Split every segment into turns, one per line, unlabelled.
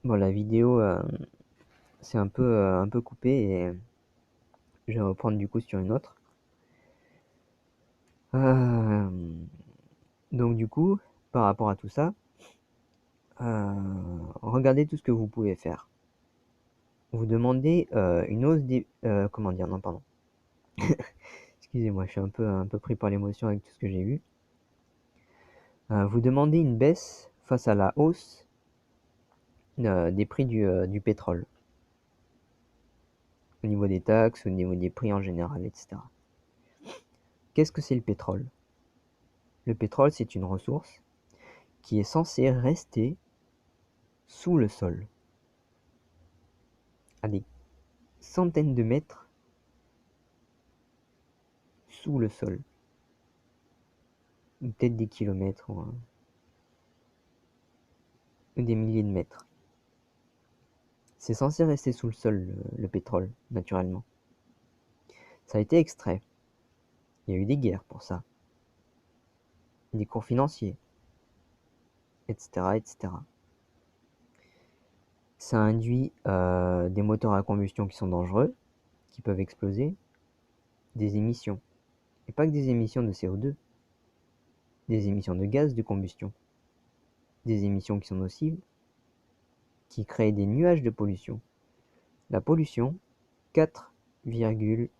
Bon, la vidéo, c'est un peu coupé et je vais reprendre du coup sur une autre. Euh, donc du coup, par rapport à tout ça, regardez tout ce que vous pouvez faire. Vous demandez une hausse des... comment dire? Non, pardon. Excusez-moi, je suis un peu pris par l'émotion avec tout ce que j'ai vu. Vous demandez une baisse face à la hausse des prix du pétrole, au niveau des taxes, au niveau des prix en général, etc. Qu'est-ce que c'est le pétrole? Le pétrole, c'est une ressource qui est censée rester sous le sol, à des centaines de mètres sous le sol, ou peut-être des kilomètres ou des milliers de mètres. C'est censé rester sous le sol, le pétrole, naturellement. Ça a été extrait. Il y a eu des guerres pour ça, des cours financiers, etc., etc. Ça induit des moteurs à combustion qui sont dangereux, qui peuvent exploser, des émissions. Et pas que des émissions de CO2, des émissions de gaz de combustion, des émissions qui sont nocives, qui créent des nuages de pollution. La pollution, 4,8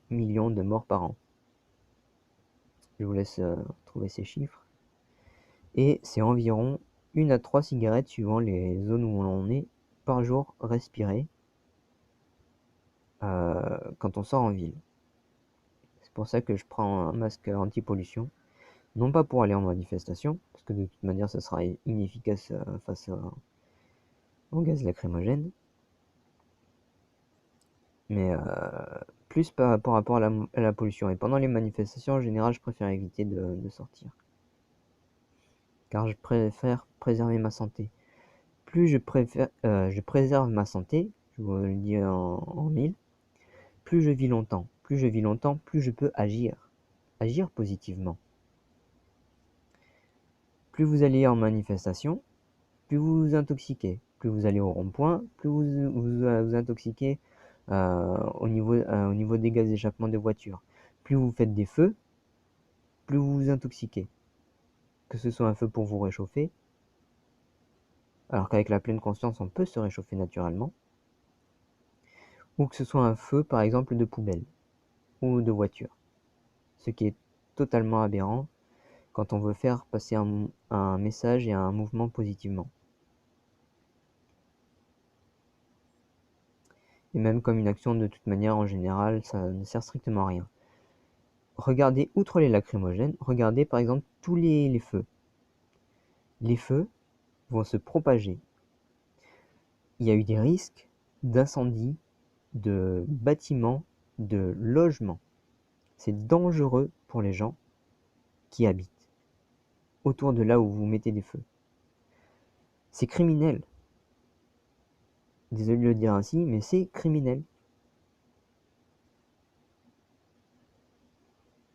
millions de morts par an. Je vous laisse trouver ces chiffres. Et c'est environ 1 à 3 cigarettes suivant les zones où l'on est par jour respirées quand on sort en ville. C'est pour ça que je prends un masque anti-pollution. Non pas pour aller en manifestation, parce que de toute manière ça sera inefficace face au gaz lacrymogène, mais plus par rapport à la pollution. Et pendant les manifestations, en général, je préfère éviter de sortir. Car je préfère préserver ma santé. Plus je préserve ma santé, je vous le dis en mille, plus je vis longtemps. Plus je vis longtemps, plus je peux agir. Agir positivement. Plus vous allez en manifestation, plus vous vous intoxiquez. Plus vous allez au rond-point, plus vous intoxiquez au niveau des gaz d'échappement de voitures. Plus vous faites des feux, plus vous vous intoxiquez. Que ce soit un feu pour vous réchauffer, alors qu'avec la pleine conscience, on peut se réchauffer naturellement, ou que ce soit un feu, par exemple, de poubelle ou de voiture. Ce qui est totalement aberrant quand on veut faire passer un message et un mouvement positivement. Et même comme une action de toute manière, en général, ça ne sert strictement à rien. Regardez, outre les lacrymogènes, regardez par exemple tous les feux. Les feux vont se propager. Il y a eu des risques d'incendie, de bâtiments, de logements. C'est dangereux pour les gens qui habitent autour de là où vous mettez des feux. C'est criminel. Désolé de le dire ainsi, mais c'est criminel.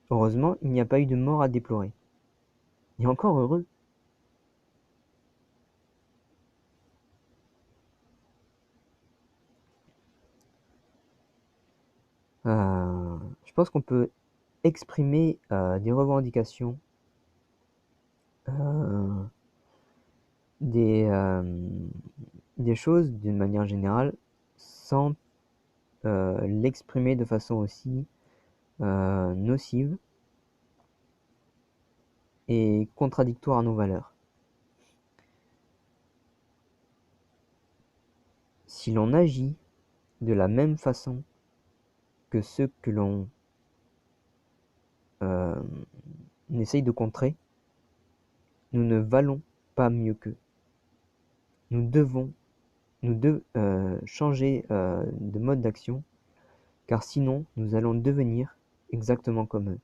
Heureusement, il n'y a pas eu de mort à déplorer. Et encore heureux. Je pense qu'on peut exprimer des revendications, euh, des, euh, des choses d'une manière générale sans l'exprimer de façon aussi nocive et contradictoire à nos valeurs. Si l'on agit de la même façon que ceux que l'on euh, essaye de contrer, nous ne valons pas mieux qu'eux. Nous devons changer de mode d'action, car sinon nous allons devenir exactement comme eux.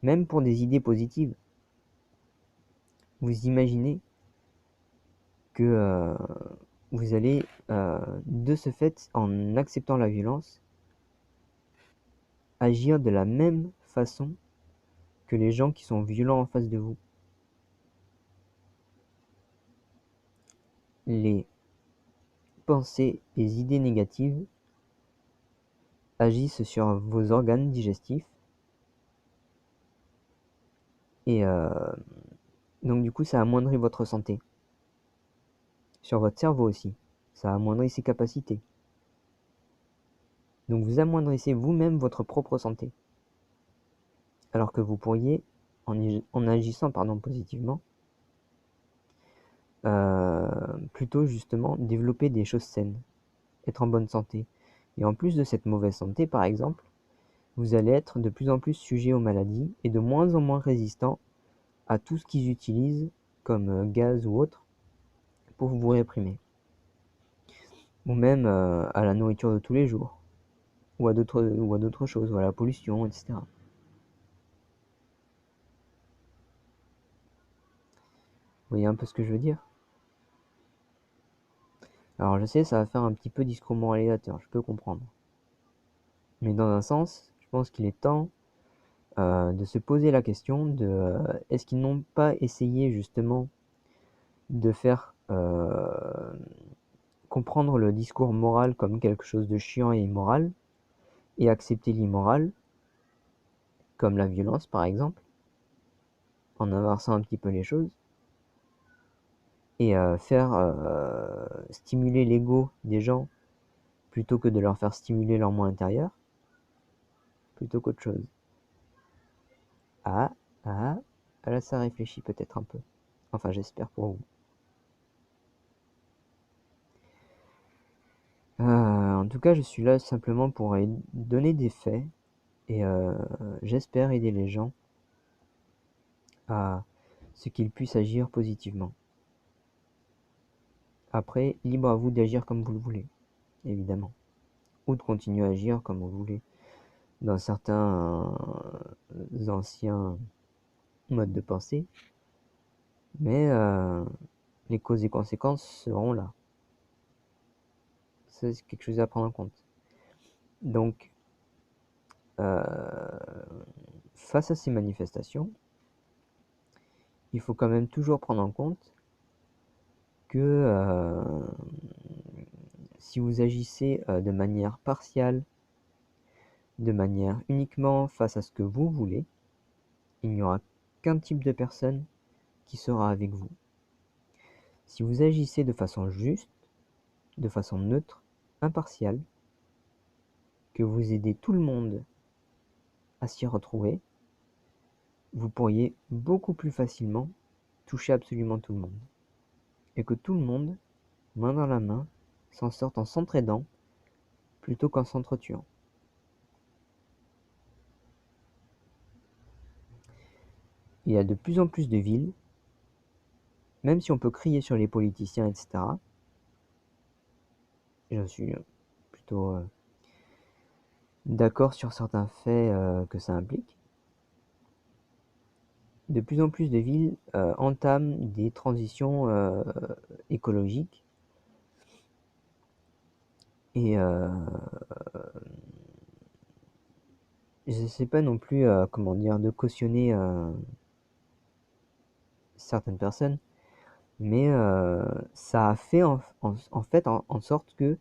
Même pour des idées positives. Vous imaginez que vous allez, de ce fait, en acceptant la violence, agir de la même façon que les gens qui sont violents en face de vous. les pensées, les idées négatives agissent sur vos organes digestifs et donc du coup ça amoindrit votre santé. Sur votre cerveau aussi, ça amoindrit ses capacités. Donc vous amoindrissez vous-même votre propre santé. Alors que vous pourriez, en agissant positivement, plutôt justement développer des choses saines, être en bonne santé. Et en plus de cette mauvaise santé, par exemple, vous allez être de plus en plus sujet aux maladies et de moins en moins résistant à tout ce qu'ils utilisent comme gaz ou autre pour vous réprimer. Ou même à la nourriture de tous les jours, ou à d'autres choses, ou à la pollution, etc. Vous voyez un peu ce que je veux dire? Alors je sais, ça va faire un petit peu discours moralisateur, je peux comprendre. Mais dans un sens, je pense qu'il est temps de se poser la question de est-ce qu'ils n'ont pas essayé justement de faire comprendre le discours moral comme quelque chose de chiant et immoral, et accepter l'immoral, comme la violence par exemple, en inversant un petit peu les choses, et faire stimuler l'ego des gens plutôt que de leur faire stimuler leur moi intérieur, plutôt qu'autre chose. Ah, ah, là ça réfléchit peut-être un peu. Enfin, j'espère pour vous. En tout cas, je suis là simplement pour donner des faits et j'espère aider les gens à ce qu'ils puissent agir positivement. Après, libre à vous d'agir comme vous le voulez, évidemment, ou de continuer à agir comme vous le voulez dans certains anciens modes de pensée, mais les causes et conséquences seront là. C'est quelque chose à prendre en compte. Donc, face à ces manifestations, il faut quand même toujours prendre en compte que si vous agissez de manière partiale, de manière uniquement face à ce que vous voulez, il n'y aura qu'un type de personne qui sera avec vous. Si vous agissez de façon juste, de façon neutre, impartiale, que vous aidez tout le monde à s'y retrouver, vous pourriez beaucoup plus facilement toucher absolument tout le monde. Et que tout le monde, main dans la main, s'en sorte en s'entraidant plutôt qu'en s'entretuant. Il y a de plus en plus de villes, même si on peut crier sur les politiciens, etc. Je suis plutôt d'accord sur certains faits que ça implique. De plus en plus de villes entament des transitions écologiques et je ne sais pas non plus comment dire de cautionner certaines personnes, mais ça a fait en fait en sorte que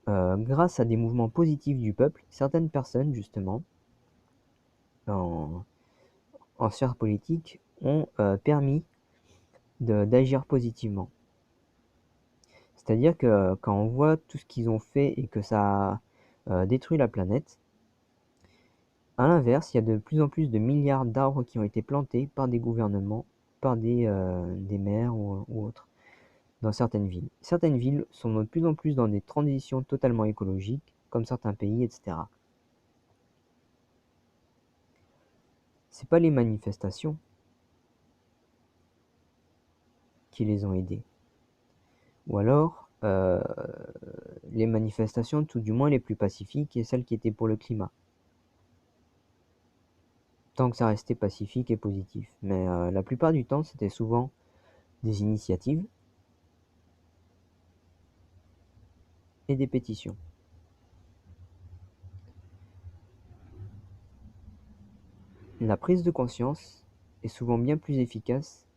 grâce à des mouvements positifs du peuple, certaines personnes justement en, en sphère politique ont permis d'agir positivement. C'est-à-dire que quand on voit tout ce qu'ils ont fait et que ça a détruit la planète, à l'inverse, il y a de plus en plus de milliards d'arbres qui ont été plantés par des gouvernements, par des maires ou autres, dans certaines villes. Certaines villes sont de plus en plus dans des transitions totalement écologiques, comme certains pays, etc. C'est pas les manifestations qui les ont aidés. Ou alors, les manifestations, tout du moins les plus pacifiques, et celles qui étaient pour le climat. Tant que ça restait pacifique et positif. Mais la plupart du temps, c'était souvent des initiatives et des pétitions. La prise de conscience est souvent bien plus efficace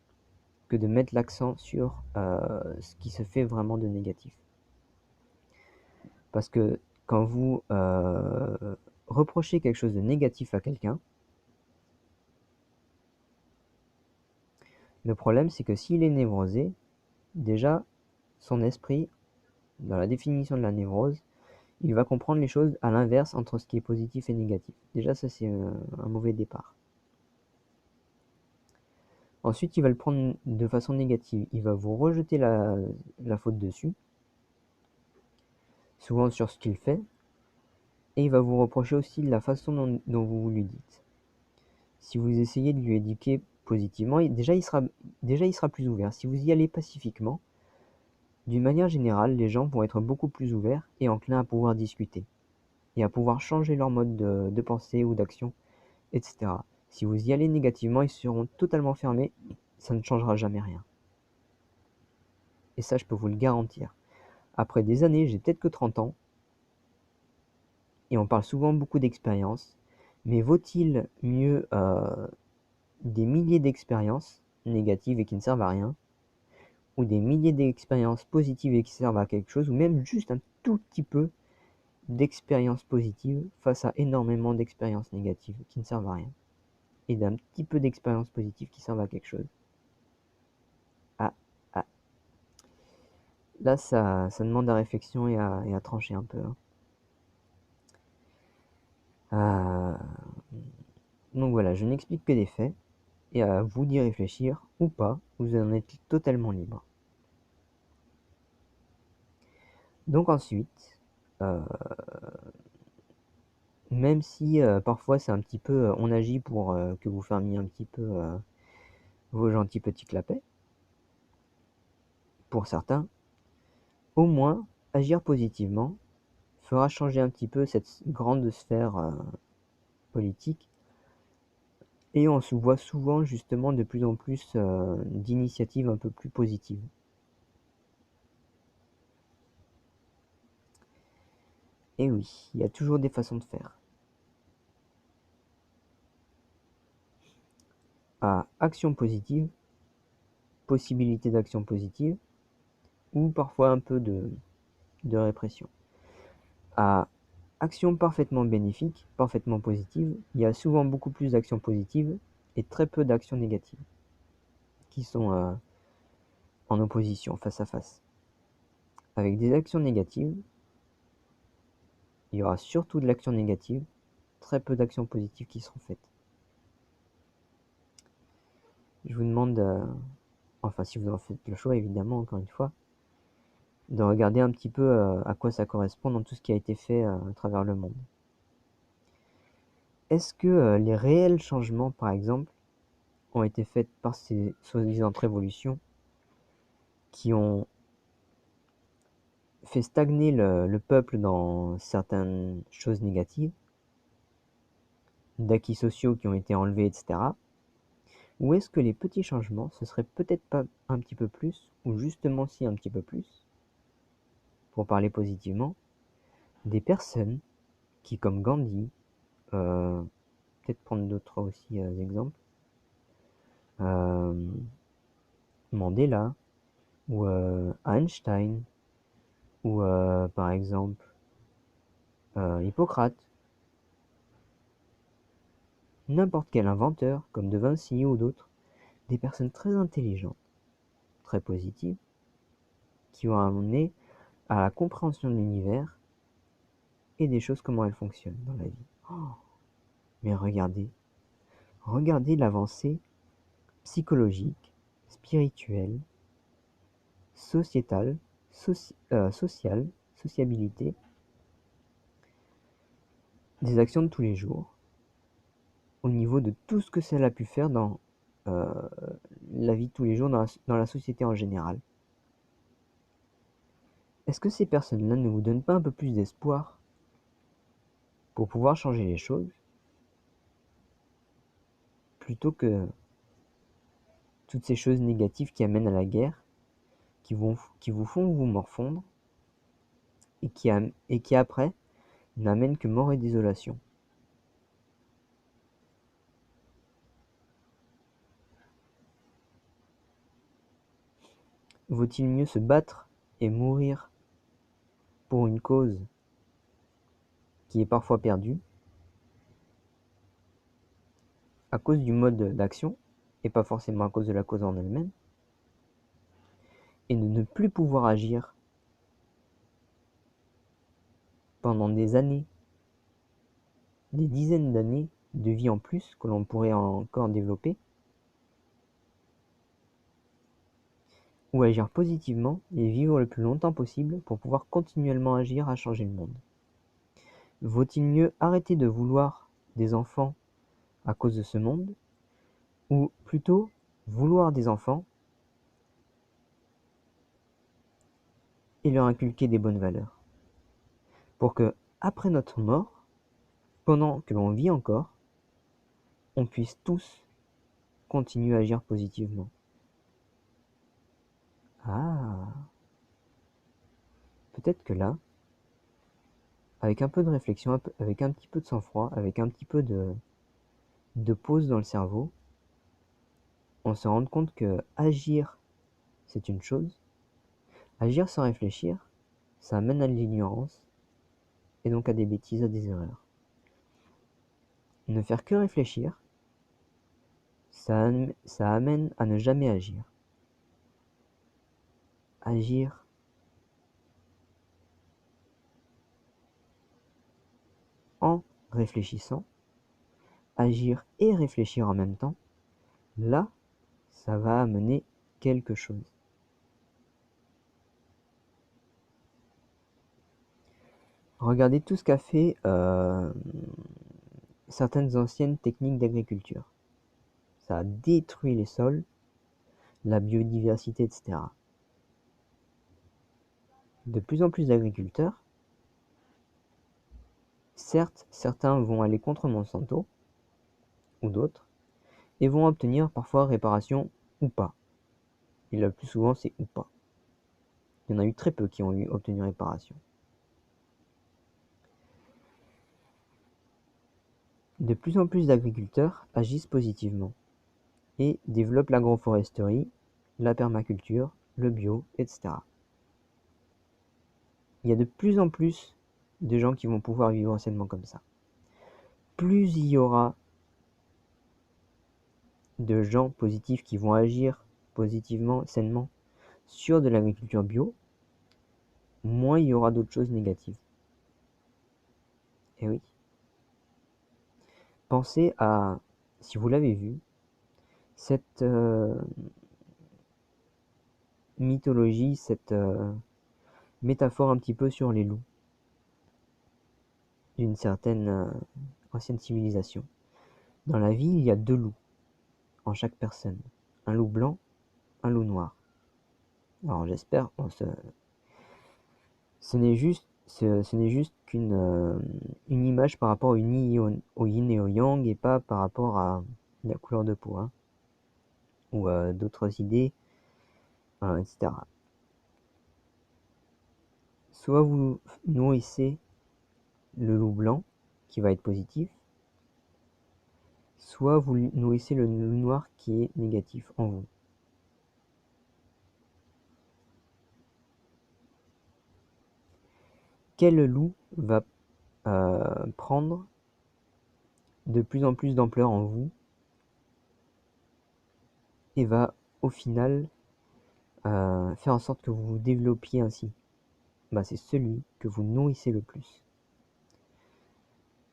que de mettre l'accent sur ce qui se fait vraiment de négatif. Parce que quand vous reprochez quelque chose de négatif à quelqu'un, le problème c'est que s'il est névrosé, déjà son esprit, dans la définition de la névrose, il va comprendre les choses à l'inverse entre ce qui est positif et négatif. Déjà ça c'est un mauvais départ. Ensuite il va le prendre de façon négative, il va vous rejeter la faute dessus, souvent sur ce qu'il fait, et il va vous reprocher aussi la façon dont vous lui dites. Si vous essayez de lui éduquer positivement, déjà il sera plus ouvert. Si vous y allez pacifiquement, d'une manière générale, les gens vont être beaucoup plus ouverts et enclins à pouvoir discuter et à pouvoir changer leur mode de pensée ou d'action, etc. Si vous y allez négativement, ils seront totalement fermés, ça ne changera jamais rien. Et ça, je peux vous le garantir. Après des années, j'ai peut-être que 30 ans, et on parle souvent beaucoup d'expérience, mais vaut-il mieux des milliers d'expériences négatives et qui ne servent à rien, ou des milliers d'expériences positives et qui servent à quelque chose, ou même juste un tout petit peu d'expériences positives face à énormément d'expériences négatives qui ne servent à rien, et d'un petit peu d'expériences positives qui servent à quelque chose. Ah, ah. Là, ça demande à réflexion et à trancher un peu. Donc voilà, je n'explique que des faits, et à vous d'y réfléchir ou pas, vous en êtes totalement libre. Donc ensuite, même si parfois c'est un petit peu, on agit pour que vous fermiez un petit peu vos gentils petits clapets, pour certains, au moins agir positivement fera changer un petit peu cette grande sphère politique, et on se voit souvent justement de plus en plus d'initiatives un peu plus positives. Et oui, il y a toujours des façons de faire. À action positive, possibilité d'action positive, ou parfois un peu de répression. À action parfaitement bénéfique, parfaitement positive, il y a souvent beaucoup plus d'actions positives et très peu d'actions négatives qui sont en opposition, face à face. Avec des actions négatives, il y aura surtout de l'action négative, très peu d'actions positives qui seront faites. Je vous demande, enfin si vous en faites le choix évidemment, encore une fois, de regarder un petit peu à quoi ça correspond dans tout ce qui a été fait à travers le monde. Est-ce que les réels changements, par exemple, ont été faits par ces soi-disant révolutions qui ont fait stagner le peuple dans certaines choses négatives, d'acquis sociaux qui ont été enlevés, etc. Ou est-ce que les petits changements, ce serait peut-être pas un petit peu plus, ou justement si un petit peu plus, pour parler positivement, des personnes qui, comme Gandhi, peut-être prendre d'autres aussi exemples, euh, Mandela, ou Einstein, ou par exemple Hippocrate, n'importe quel inventeur, comme De Vinci ou d'autres, des personnes très intelligentes, très positives, qui ont amené à la compréhension de l'univers et des choses, comment elles fonctionnent dans la vie. Oh, mais regardez l'avancée psychologique, spirituelle, sociétale, sociale, sociabilité, des actions de tous les jours, au niveau de tout ce que cela a pu faire dans euh, la vie de tous les jours, dans la société en général. Est-ce que ces personnes-là ne vous donnent pas un peu plus d'espoir pour pouvoir changer les choses, plutôt que toutes ces choses négatives qui amènent à la guerre, qui vous font vous morfondre, et qui après n'amènent que mort et désolation? Vaut-il mieux se battre et mourir pour une cause qui est parfois perdue à cause du mode d'action et pas forcément à cause de la cause en elle-même, et de ne plus pouvoir agir pendant des années, des dizaines d'années de vie en plus que l'on pourrait encore développer, ou agir positivement et vivre le plus longtemps possible pour pouvoir continuellement agir à changer le monde? Vaut-il mieux arrêter de vouloir des enfants à cause de ce monde, ou plutôt vouloir des enfants et leur inculquer des bonnes valeurs, pour que, après notre mort, pendant que l'on vit encore, on puisse tous continuer à agir positivement? Ah, peut-être que là, avec un peu de réflexion, avec un petit peu de sang-froid, avec un petit peu de pause dans le cerveau, on se rend compte que agir, c'est une chose. Agir sans réfléchir, ça amène à de l'ignorance, et donc à des bêtises, à des erreurs. Ne faire que réfléchir, ça amène à ne jamais agir. Agir en réfléchissant, agir et réfléchir en même temps, là, ça va amener quelque chose. Regardez tout ce qu'a fait certaines anciennes techniques d'agriculture. Ça a détruit les sols, la biodiversité, etc. De plus en plus d'agriculteurs, certes, certains vont aller contre Monsanto, ou d'autres, et vont obtenir parfois réparation ou pas. Et le plus souvent, c'est ou pas. Il y en a eu très peu qui ont obtenu réparation. De plus en plus d'agriculteurs agissent positivement et développent l'agroforesterie, la permaculture, le bio, etc. Il y a de plus en plus de gens qui vont pouvoir vivre sainement comme ça. Plus il y aura de gens positifs qui vont agir positivement, sainement, sur de l'agriculture bio, moins il y aura d'autres choses négatives. Et oui. Pensez à, si vous l'avez vu, cette mythologie, cette métaphore un petit peu sur les loups d'une certaine ancienne civilisation. Dans la vie, il y a deux loups en chaque personne. Un loup blanc, un loup noir. Alors j'espère, ce n'est juste une image par rapport au yin et au yang et pas par rapport à la couleur de peau, hein, ou d'autres idées, etc. Soit vous nourrissez le loup blanc, qui va être positif, soit vous nourrissez le loup noir qui est négatif en vous. Quel loup va prendre de plus en plus d'ampleur en vous et va au final faire en sorte que vous vous développiez ainsi? C'est celui que vous nourrissez le plus.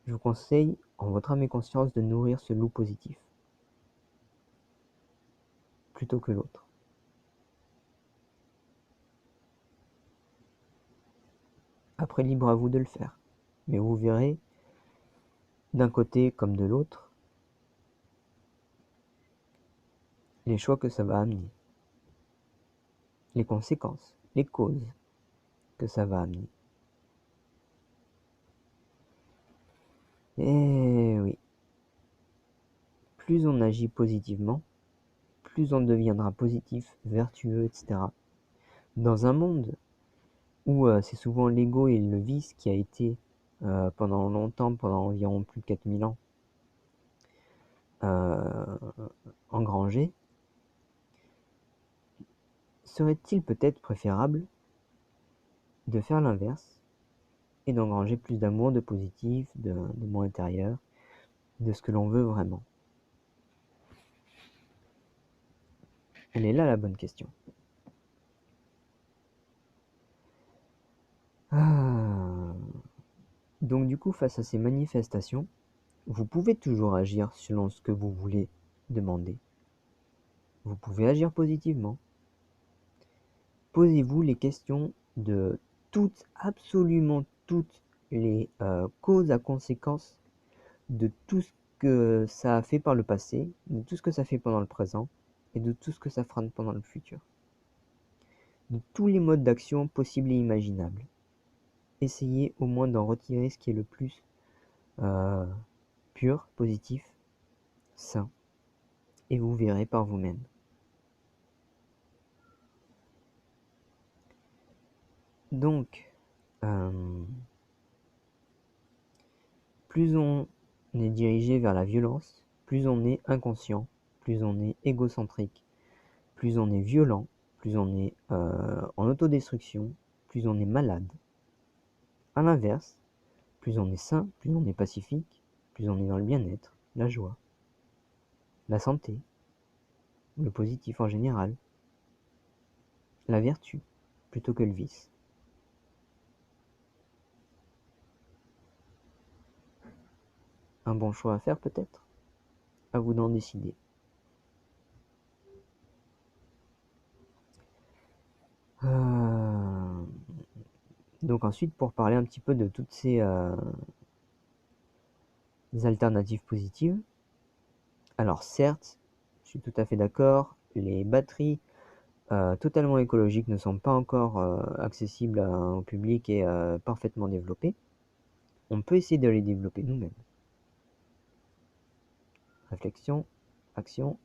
Je vous conseille, en votre âme et conscience, de nourrir ce loup positif plutôt que l'autre. Après, libre à vous de le faire. Mais vous verrez, d'un côté comme de l'autre, les choix que ça va amener, les conséquences, les causes que ça va amener. Et oui, plus on agit positivement, plus on deviendra positif, vertueux, etc. Dans un monde où c'est souvent l'ego et le vice qui a été pendant longtemps, pendant environ plus de 4000 ans, engrangé, serait-il peut-être préférable de faire l'inverse et d'engranger plus d'amour, de positif, de mon intérieur, de ce que l'on veut vraiment? Elle est là la bonne question. Donc du coup, face à ces manifestations, vous pouvez toujours agir selon ce que vous voulez demander. Vous pouvez agir positivement. Posez-vous les questions de absolument toutes les causes à conséquences de tout ce que ça a fait par le passé, de tout ce que ça fait pendant le présent, et de tout ce que ça fera pendant le futur. De tous les modes d'action possibles et imaginables. Essayez au moins d'en retirer ce qui est le plus pur, positif, sain, et vous verrez par vous-même. Donc, plus on est dirigé vers la violence, plus on est inconscient, plus on est égocentrique, plus on est violent, plus on est en autodestruction, plus on est malade. À l'inverse, plus on est sain, plus on est pacifique, plus on est dans le bien-être, la joie, la santé, le positif en général, la vertu, plutôt que le vice. Un bon choix à faire peut-être? À vous d'en décider. Donc ensuite, pour parler un petit peu de toutes ces alternatives positives, alors certes, je suis tout à fait d'accord, les batteries totalement écologiques ne sont pas encore accessibles au public et parfaitement développées. On peut essayer de les développer nous-mêmes. Réflexion, action.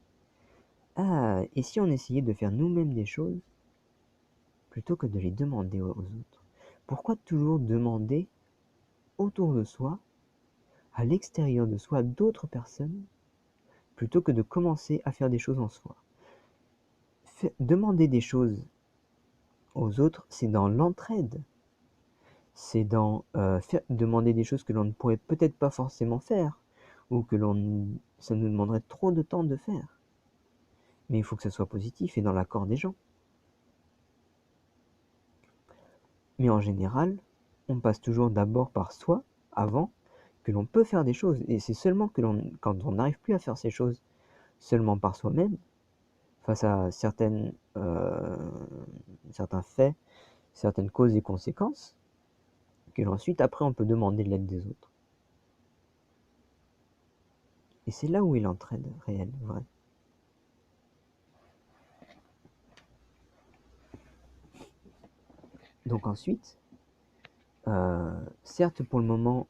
Ah, et si on essayait de faire nous-mêmes des choses plutôt que de les demander aux autres? Pourquoi toujours demander autour de soi, à l'extérieur de soi, d'autres personnes, plutôt que de commencer à faire des choses en soi? Demander des choses aux autres, c'est dans l'entraide. C'est dans demander des choses que l'on ne pourrait peut-être pas forcément faire, ou que ça nous demanderait trop de temps de faire. Mais il faut que ça soit positif et dans l'accord des gens. Mais en général, on passe toujours d'abord par soi, avant que l'on peut faire des choses. Et c'est seulement quand on n'arrive plus à faire ces choses seulement par soi-même, face à certains faits, certaines causes et conséquences, que ensuite, après, on peut demander l'aide des autres. Et c'est là où est l'entraide réelle, vraie. Donc ensuite, certes pour le moment,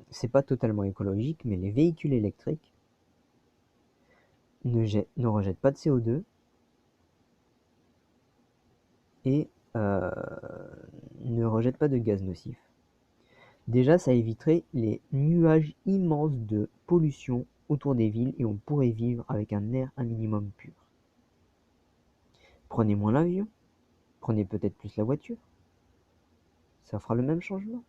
c'est pas totalement écologique, mais les véhicules électriques ne rejettent pas de CO2 et ne rejettent pas de gaz nocifs. Déjà, ça éviterait les nuages immenses de pollution autour des villes et on pourrait vivre avec un air un minimum pur. Prenez moins l'avion, prenez peut-être plus la voiture, ça fera le même changement.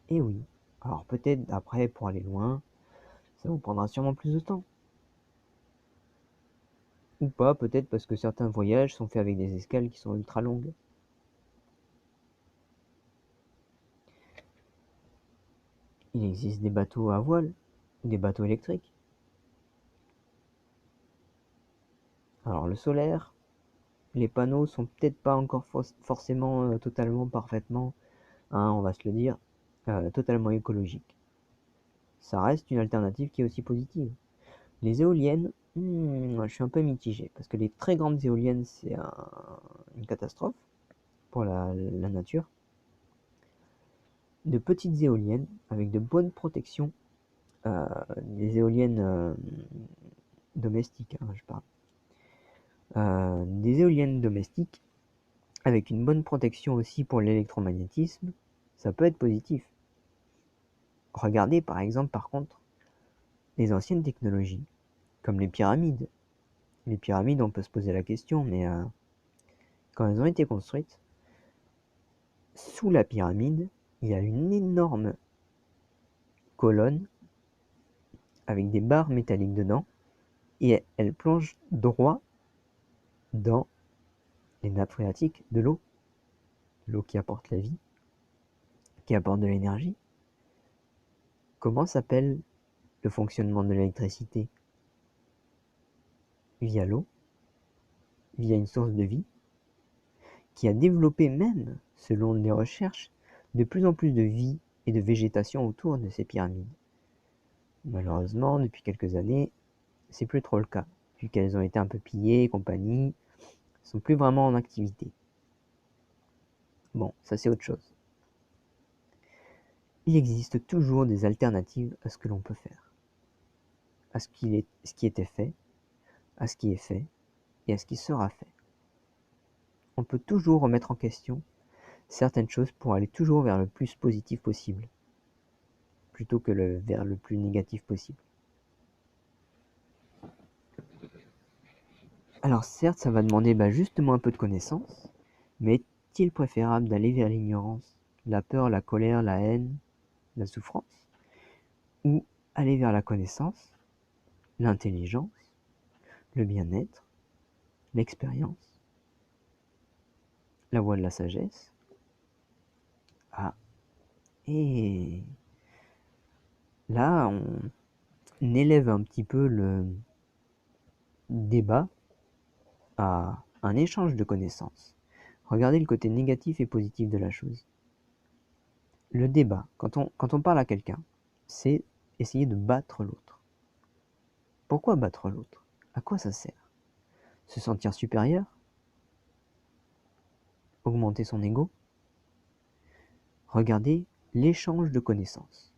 Et oui, alors peut-être après pour aller loin, ça vous prendra sûrement plus de temps. Ou pas, peut-être parce que certains voyages sont faits avec des escales qui sont ultra longues. Il existe des bateaux à voile, ou des bateaux électriques. Alors le solaire, les panneaux sont peut-être pas encore forcément totalement, parfaitement, hein, on va se le dire, totalement écologique. Ça reste une alternative qui est aussi positive. Les éoliennes, je suis un peu mitigé, parce que les très grandes éoliennes, c'est une catastrophe pour la nature. De petites éoliennes, avec de bonnes protections, des éoliennes domestiques, hein, je parle. Des éoliennes domestiques, avec une bonne protection aussi pour l'électromagnétisme, ça peut être positif. Regardez par exemple, par contre, les anciennes technologies, comme les pyramides, Les pyramides, on peut se poser la question, mais quand elles ont été construites, sous la pyramide, il y a une énorme colonne avec des barres métalliques dedans, et elle plonge droit dans les nappes phréatiques de l'eau qui apporte la vie, qui apporte de l'énergie. Comment s'appelle le fonctionnement de l'électricité? Via l'eau, via une source de vie, qui a développé même, selon les recherches, de plus en plus de vie et de végétation autour de ces pyramides. Malheureusement, depuis quelques années, c'est plus trop le cas, vu qu'elles ont été un peu pillées et compagnie, sont plus vraiment en activité. Bon, ça c'est autre chose. Il existe toujours des alternatives à ce que l'on peut faire, à ce qui était fait, à ce qui est fait et à ce qui sera fait. On peut toujours remettre en question certaines choses pour aller toujours vers le plus positif possible, plutôt que vers le plus négatif possible. Alors certes, ça va demander justement un peu de connaissance, mais est-il préférable d'aller vers l'ignorance, la peur, la colère, la haine, la souffrance, ou aller vers la connaissance, l'intelligence, le bien-être, l'expérience, la voie de la sagesse? Ah, et là, on élève un petit peu le débat à un échange de connaissances. Regardez le côté négatif et positif de la chose. Le débat, quand on parle à quelqu'un, c'est essayer de battre l'autre. Pourquoi battre l'autre? À quoi ça sert? Se sentir supérieur? Augmenter son ego? Regardez l'échange de connaissances.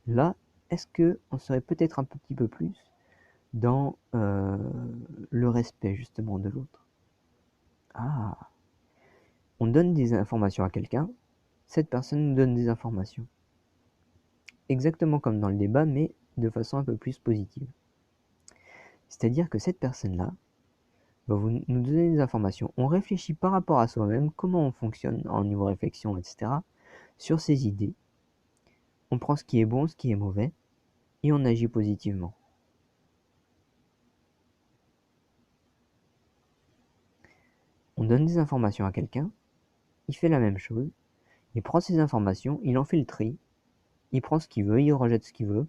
Là, est-ce qu'on serait peut-être un petit peu plus dans le respect justement de l'autre? Ah, on donne des informations à quelqu'un, cette personne nous donne des informations. Exactement comme dans le débat, mais de façon un peu plus positive. C'est-à-dire que cette personne-là va nous donner des informations. On réfléchit par rapport à soi-même, comment on fonctionne en niveau réflexion, etc. Sur ses idées. On prend ce qui est bon, ce qui est mauvais, et on agit positivement. On donne des informations à quelqu'un, il fait la même chose, il prend ces informations, il en fait le tri, il prend ce qu'il veut, il rejette ce qu'il veut,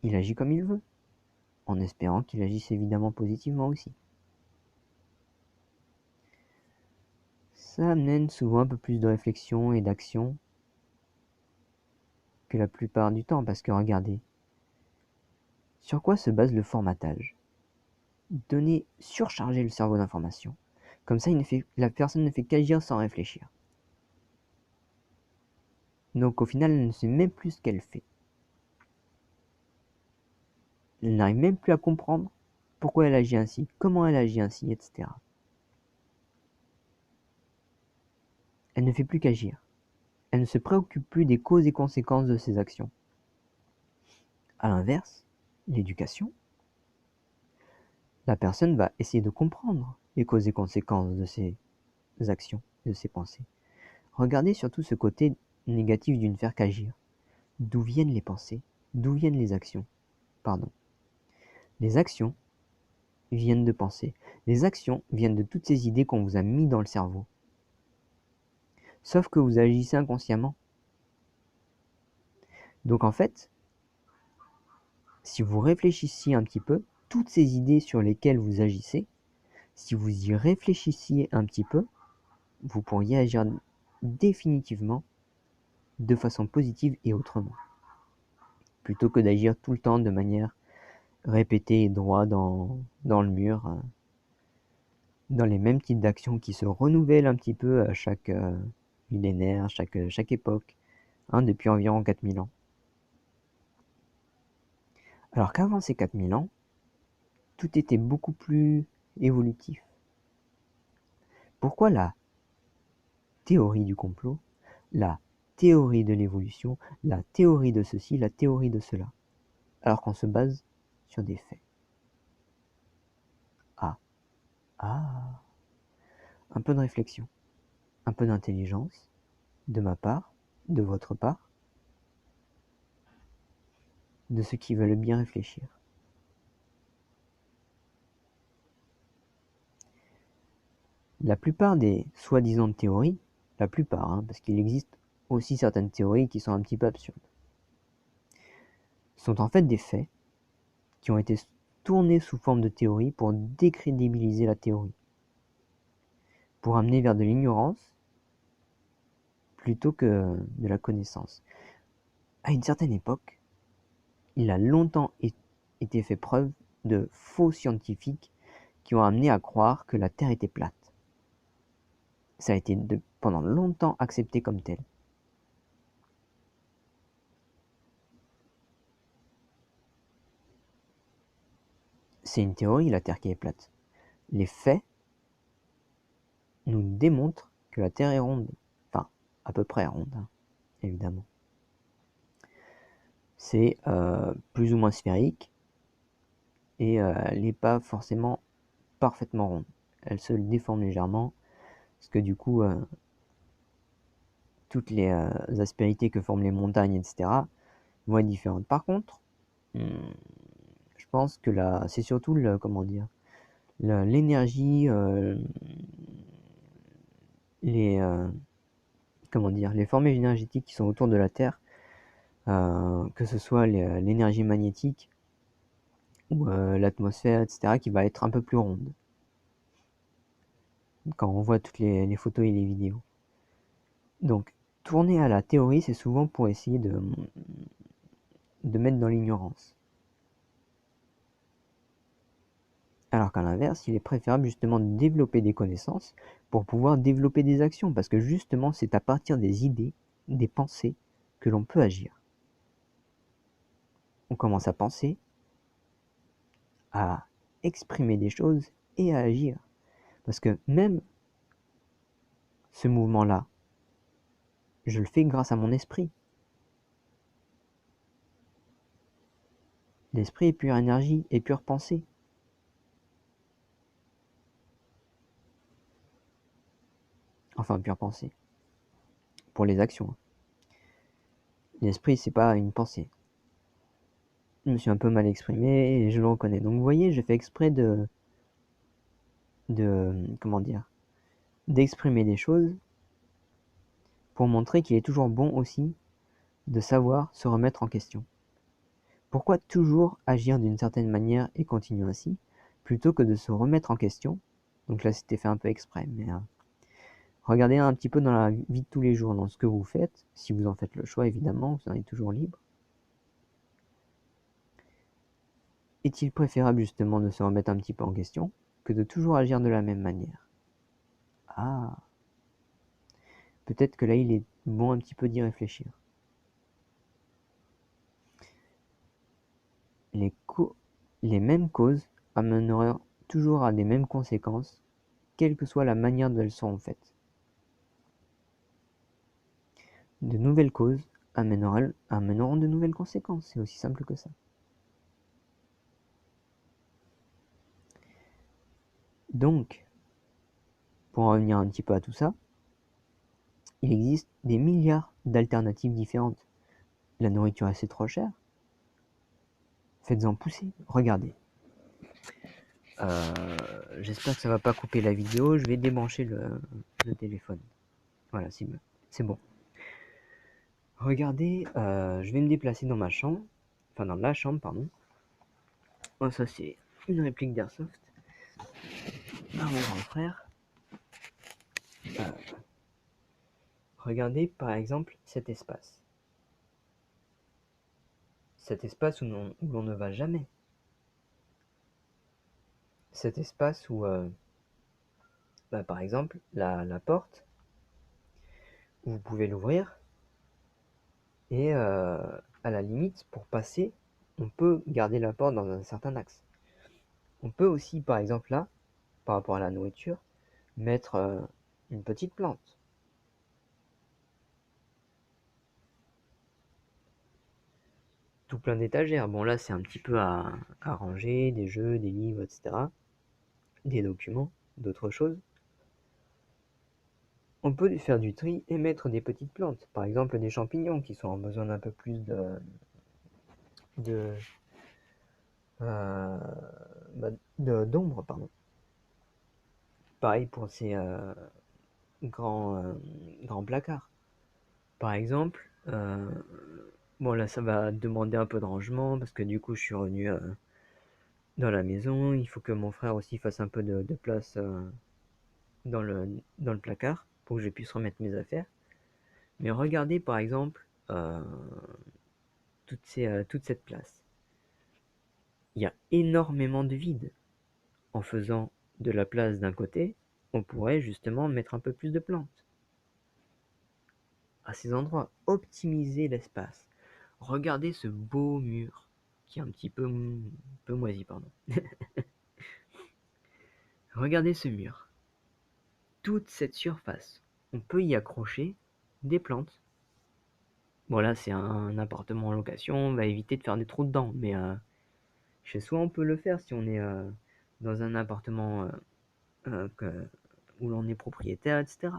il agit comme il veut, en espérant qu'il agisse évidemment positivement aussi. Ça amène souvent un peu plus de réflexion et d'action que la plupart du temps, parce que regardez, sur quoi se base le formatage? Surcharger le cerveau d'informations. Comme ça, la personne ne fait qu'agir sans réfléchir. Donc au final, elle ne sait même plus ce qu'elle fait. Elle n'arrive même plus à comprendre pourquoi elle agit ainsi, comment elle agit ainsi, etc. Elle ne fait plus qu'agir. Elle ne se préoccupe plus des causes et conséquences de ses actions. À l'inverse, l'éducation, la personne va essayer de comprendre les causes et conséquences de ses actions, de ses pensées. Regardez surtout ce côté négatif du ne faire qu'agir. D'où viennent les pensées? D'où viennent les actions? Pardon. Les actions viennent de pensées. Les actions viennent de toutes ces idées qu'on vous a mis dans le cerveau. Sauf que vous agissez inconsciemment. Donc en fait, si vous réfléchissiez un petit peu, toutes ces idées sur lesquelles vous agissez, si vous y réfléchissiez un petit peu, vous pourriez agir définitivement de façon positive et autrement. Plutôt que d'agir tout le temps de manière répétée et droit dans le mur, dans les mêmes types d'actions qui se renouvellent un petit peu à chaque millénaire, chaque époque, depuis environ 4000 ans. Alors qu'avant ces 4000 ans, tout était beaucoup plus évolutif. Pourquoi la théorie du complot, la théorie de l'évolution, la théorie de ceci, la théorie de cela, alors qu'on se base sur des faits? Ah, un peu de réflexion, un peu d'intelligence, de ma part, de votre part, de ceux qui veulent bien réfléchir. La plupart des soi-disant théories, la plupart, parce qu'il existe aussi certaines théories qui sont un petit peu absurdes, sont en fait des faits qui ont été tournés sous forme de théorie pour décrédibiliser la théorie, pour amener vers de l'ignorance plutôt que de la connaissance. À une certaine époque, il a longtemps été fait preuve de faux scientifiques qui ont amené à croire que la Terre était plate. Ça a été pendant longtemps accepté comme tel. C'est une théorie, la Terre qui est plate. Les faits nous démontrent que la Terre est ronde. Enfin, à peu près ronde, évidemment. C'est plus ou moins sphérique et elle n'est pas forcément parfaitement ronde. Elle se déforme légèrement parce que du coup, toutes les aspérités que forment les montagnes, etc., vont être différentes. Par contre, je pense que là, c'est surtout comment dire, l'énergie, les comment dire, les formes énergétiques qui sont autour de la Terre, que ce soit l'énergie magnétique ou l'atmosphère, etc., qui va être un peu plus ronde quand on voit toutes les photos et les vidéos. Donc, tourner à la théorie, c'est souvent pour essayer de mettre dans l'ignorance. Alors qu'à l'inverse, il est préférable justement de développer des connaissances pour pouvoir développer des actions, parce que justement, c'est à partir des idées, des pensées, que l'on peut agir. On commence à penser, à exprimer des choses et à agir. Parce que même ce mouvement-là, je le fais grâce à mon esprit. L'esprit est pure énergie et pure pensée. Enfin, pure pensée. Pour les actions. L'esprit, c'est pas une pensée. Je me suis un peu mal exprimé et je le reconnais. Donc vous voyez, je fais exprès comment dire, d'exprimer des choses pour montrer qu'il est toujours bon aussi de savoir se remettre en question. Pourquoi toujours agir d'une certaine manière et continuer ainsi, plutôt que de se remettre en question? Donc là, c'était fait un peu exprès, mais regardez un petit peu dans la vie de tous les jours, dans ce que vous faites, si vous en faites le choix, évidemment, vous en êtes toujours libre. Est-il préférable justement de se remettre un petit peu en question que de toujours agir de la même manière? Ah, peut-être que là, il est bon un petit peu d'y réfléchir. Les mêmes causes amèneront toujours à des mêmes conséquences, quelle que soit la manière dont elles sont faites. De nouvelles causes amèneront de nouvelles conséquences, c'est aussi simple que ça. Donc, pour en revenir un petit peu à tout ça, il existe des milliards d'alternatives différentes. La nourriture est trop chère. Faites-en pousser. Regardez. J'espère que ça va pas couper la vidéo. Je vais débrancher le téléphone. Voilà, c'est bon. Regardez, je vais me déplacer dans ma chambre. Enfin, dans la chambre, pardon. Oh, ça, c'est une réplique d'Airsoft. Par mon grand frère. Regardez, par exemple, cet espace. Cet espace où l'on ne va jamais. Cet espace où, par exemple, la porte, vous pouvez l'ouvrir et à la limite, pour passer, on peut garder la porte dans un certain axe. On peut aussi, par exemple là, par rapport à la nourriture, mettre une petite plante. Tout plein d'étagères. Bon là, c'est un petit peu à ranger, des jeux, des livres, etc. Des documents. d'autres choses, on peut faire du tri et mettre des petites plantes. Par exemple, des champignons qui sont en besoin d'un peu plus de, euh, d'ombre, pardon. Pareil pour ces grands placards. Par exemple, bon là ça va demander un peu de rangement parce que du coup je suis revenu dans la maison. Il faut que mon frère aussi fasse un peu de place dans le placard pour que je puisse remettre mes affaires. Mais regardez par exemple toute cette place. Il y a énormément de vide. En faisant de la place d'un côté, on pourrait justement mettre un peu plus de plantes à ces endroits, optimiser l'espace. Regardez ce beau mur qui est un petit peu moisi, pardon. Regardez ce mur. Toute cette surface, on peut y accrocher des plantes. Bon là c'est un appartement en location, on va éviter de faire des trous dedans, mais chez soi on peut le faire si on est dans un appartement où l'on est propriétaire, etc.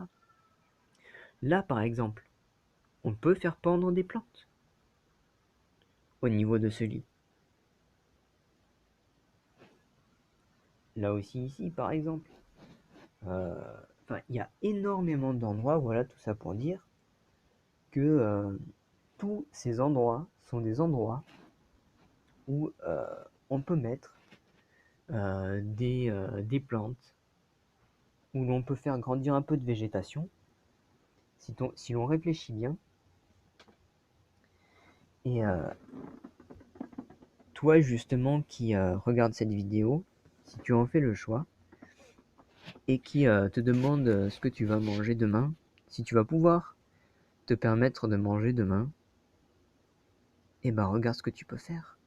Là par exemple, on peut faire pendre des plantes au niveau de ce lit. Là aussi ici par exemple. Il y a énormément d'endroits, voilà tout ça pour dire que tous ces endroits sont des endroits où on peut mettre des plantes, où l'on peut faire grandir un peu de végétation, si l'on réfléchit bien. Et toi justement qui regarde cette vidéo, si tu en fais le choix, et qui te demande ce que tu vas manger demain, si tu vas pouvoir te permettre de manger demain, et ben regarde ce que tu peux faire.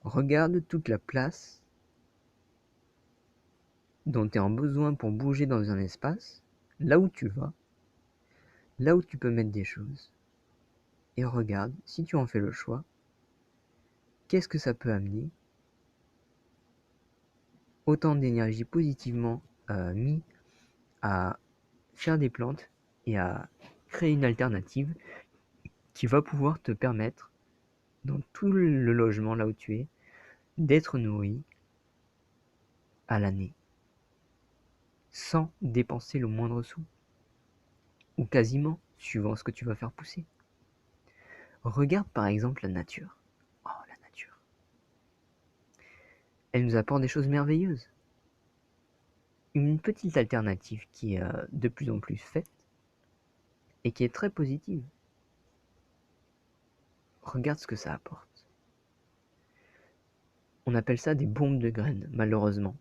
Regarde toute la place dont tu as besoin pour bouger dans un espace, là où tu vas, là où tu peux mettre des choses. Et regarde, si tu en fais le choix, qu'est-ce que ça peut amener? Autant d'énergie positivement mis à faire des plantes et à créer une alternative qui va pouvoir te permettre, dans tout le logement là où tu es, d'être nourri à l'année, sans dépenser le moindre sou, ou quasiment, suivant ce que tu vas faire pousser. Regarde par exemple la nature. Oh, la nature. Elle nous apporte des choses merveilleuses. Une petite alternative qui est de plus en plus faite et qui est très positive. Regarde ce que ça apporte. On appelle ça des bombes de graines, malheureusement.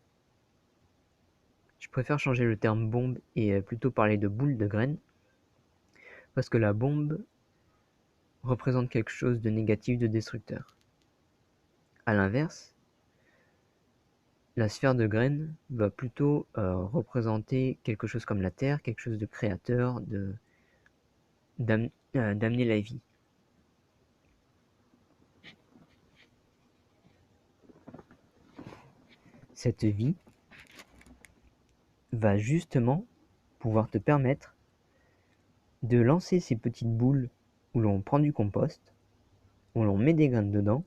Je préfère changer le terme bombe et plutôt parler de boules de graines, parce que la bombe représente quelque chose de négatif, de destructeur. A l'inverse, la sphère de graines va plutôt représenter quelque chose comme la terre, quelque chose de créateur, d'amener la vie. Cette vie va justement pouvoir te permettre de lancer ces petites boules où l'on prend du compost, où l'on met des graines dedans.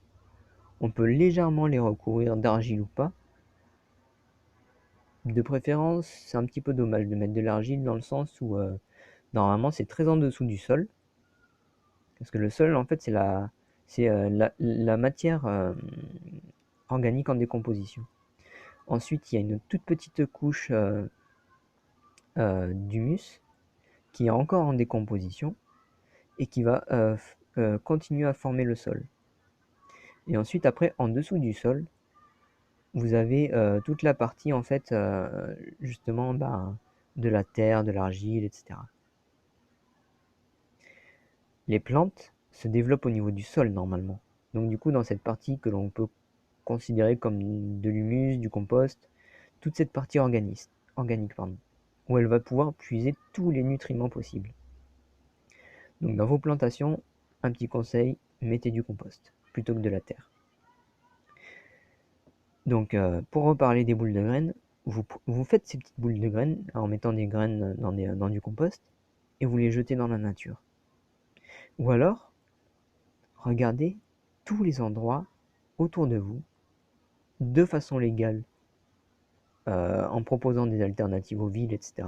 On peut légèrement les recouvrir d'argile ou pas. De préférence, c'est un petit peu dommage de mettre de l'argile dans le sens où normalement c'est très en dessous du sol. Parce que le sol, en fait, la matière organique en décomposition. Ensuite, il y a une toute petite couche d'humus qui est encore en décomposition et qui va continuer à former le sol. Et ensuite, après, en dessous du sol, vous avez toute la partie, en fait, justement, de la terre, de l'argile, etc. Les plantes se développent au niveau du sol, normalement. Donc, du coup, dans cette partie que l'on peut considérer comme de l'humus, du compost, toute cette partie organique, où elle va pouvoir puiser tous les nutriments possibles. Donc dans vos plantations, un petit conseil, mettez du compost plutôt que de la terre. Donc pour reparler des boules de graines, vous faites ces petites boules de graines en mettant des graines dans du compost et vous les jetez dans la nature. Ou alors, regardez tous les endroits autour de vous, de façon légale, en proposant des alternatives aux villes, etc.,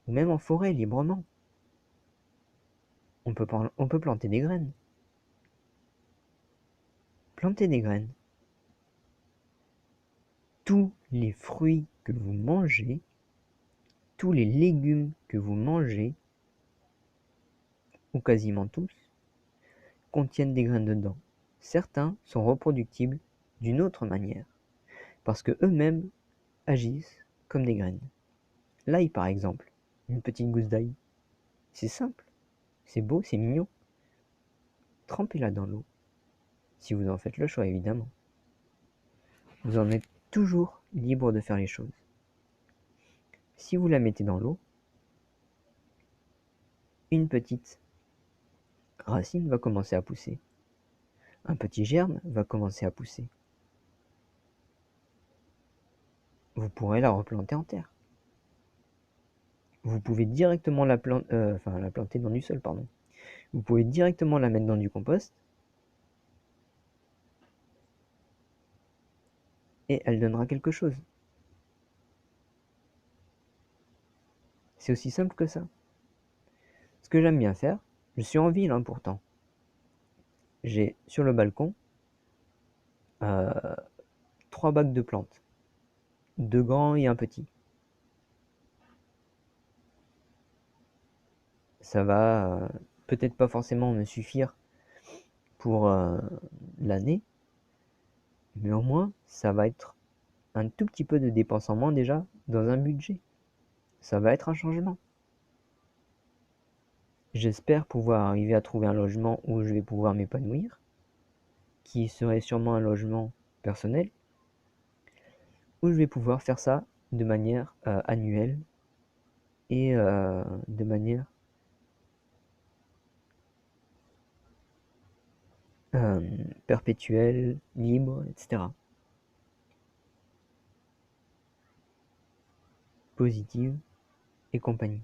ou même en forêt, librement. On peut planter des graines. Planter des graines. Tous les fruits que vous mangez, tous les légumes que vous mangez, ou quasiment tous, contiennent des graines dedans. Certains sont reproductibles d'une autre manière, parce que eux-mêmes agissent comme des graines. L'ail par exemple, une petite gousse d'ail, c'est simple, c'est beau, c'est mignon. Trempez-la dans l'eau, si vous en faites le choix évidemment. Vous en êtes toujours libre de faire les choses. Si vous la mettez dans l'eau, une petite racine va commencer à pousser. Un petit germe va commencer à pousser. Vous pourrez la replanter en terre. Vous pouvez directement la planter dans du sol, pardon. Vous pouvez directement la mettre dans du compost et elle donnera quelque chose. C'est aussi simple que ça. Ce que j'aime bien faire, je suis en ville pourtant. J'ai sur le balcon 3 bacs de plantes, 2 grands et un petit. Ça va peut-être pas forcément me suffire pour l'année, mais au moins ça va être un tout petit peu de dépenses en moins déjà dans un budget. Ça va être un changement. J'espère pouvoir arriver à trouver un logement où je vais pouvoir m'épanouir, qui serait sûrement un logement personnel, où je vais pouvoir faire ça de manière annuelle et de manière perpétuelle, libre, etc. Positive et compagnie.